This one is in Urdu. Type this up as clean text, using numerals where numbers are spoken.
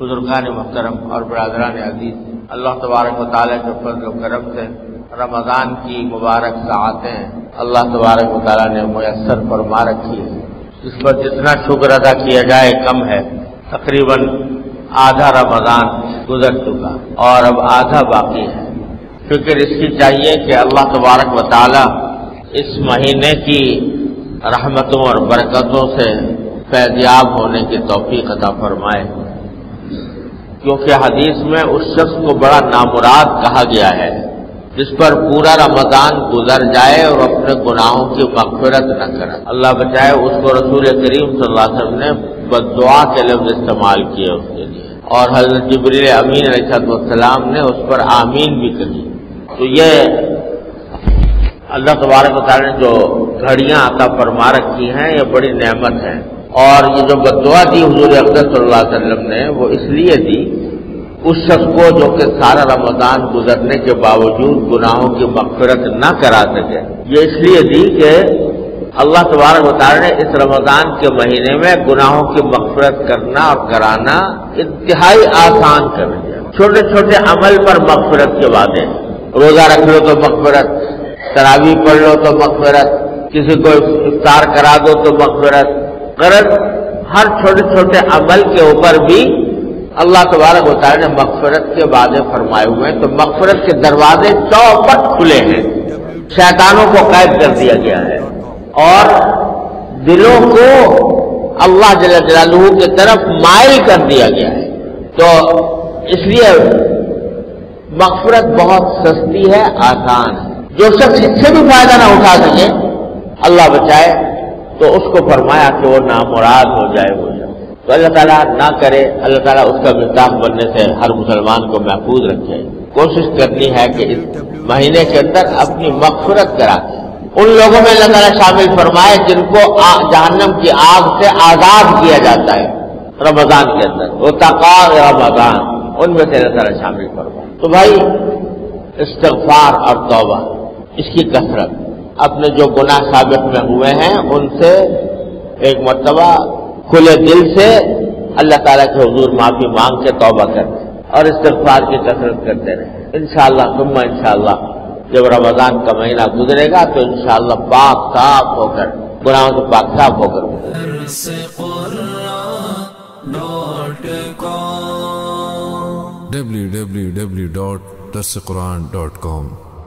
بزرگان محترم اور برادران عزیز، اللہ تبارک و تعالیٰ کے فضل و کرم سے رمضان کی مبارک ساعتیں اللہ تبارک و تعالیٰ نے میسر فرما رکھی ہے، جس پر جتنا شکر ادا کیا جائے کم ہے۔ تقریباً آدھا رمضان گزر چکا اور اب آدھا باقی ہے۔ فکر اس کی چاہیے کہ اللہ تبارک و تعالیٰ اس مہینے کی رحمتوں اور برکتوں سے فیضیاب ہونے کی توفیق عطا فرمائے، کیونکہ حدیث میں اس شخص کو بڑا نامراد کہا گیا ہے جس پر پورا رمضان گزر جائے اور اپنے گناہوں کی مغفرت نہ کرے۔ اللہ بچائے، اس کو رسول کریم صلی اللہ علیہ وسلم نے بددعا کے لفظ استعمال کیے اس کے لیے، اور حضرت جبریل امین علیہ السلام نے اس پر آمین بھی کہی۔ تو یہ اللہ تبارک و تعالیٰ نے جو گھڑیاں عطا فرما رکھی ہیں یہ بڑی نعمت ہے، اور یہ جو بددعا دی حضور اقدس صلی اللہ علیہ وسلم نے وہ اس لیے دی اس شخص کو جو کہ سارا رمضان گزرنے کے باوجود گناہوں کی مغفرت نہ کرا سکے، یہ اس لیے دی کہ اللہ تبارک و تعالیٰ نے اس رمضان کے مہینے میں گناہوں کی مغفرت کرنا اور کرانا انتہائی آسان کر دیا۔ چھوٹے چھوٹے عمل پر مغفرت کے وعدے، روزہ رکھ لو تو مغفرت، تراویح پڑھ لو تو مغفرت، کسی کو افطار کرا دو تو مغفرت، غرض ہر چھوٹے چھوٹے عمل کے اوپر بھی اللہ تبارک و تعالیٰ نے مغفرت کے وعدے فرمائے ہوئے ہیں۔ تو مغفرت کے دروازے چوپٹ کھلے ہیں، شیطانوں کو قید کر دیا گیا ہے اور دلوں کو اللہ جل جلالہ کی طرف مائل کر دیا گیا ہے۔ تو اس لیے مغفرت بہت سستی ہے، آسان ہے۔ جو شخص اس سے بھی فائدہ نہ اٹھا سکے، اللہ بچائے، تو اس کو فرمایا کہ وہ نامراد ہو جائے تو اللہ تعالیٰ نہ کرے، اللہ تعالیٰ اس کا مصداق بننے سے ہر مسلمان کو محفوظ رکھے۔ کوشش کرنی ہے کہ اس مہینے کے اندر اپنی مغفرت کرا کے ان لوگوں میں اللہ تعالیٰ شامل فرمائے جن کو جہنم کی آگ سے آزاد کیا جاتا ہے رمضان کے اندر، وہ تقا رمضان، ان میں سے اللہ تعالیٰ شامل فرمائے۔ تو بھائی، استغفار اور توبہ، اس کی کثرت، اپنے جو گناہ ثابت میں ہوئے ہیں ان سے ایک مرتبہ کھلے دل سے اللہ تعالیٰ کے حضور معافی مانگ کے توبہ کرتے اور استغفار کی کثرت کرتے رہے۔ انشاءاللہ ثم انشاءاللہ جب رمضان کا مہینہ گزرے گا تو انشاءاللہ پاک صاف ہو کر، گناہوں سے پاک صاف ہو کر www.darsequran.com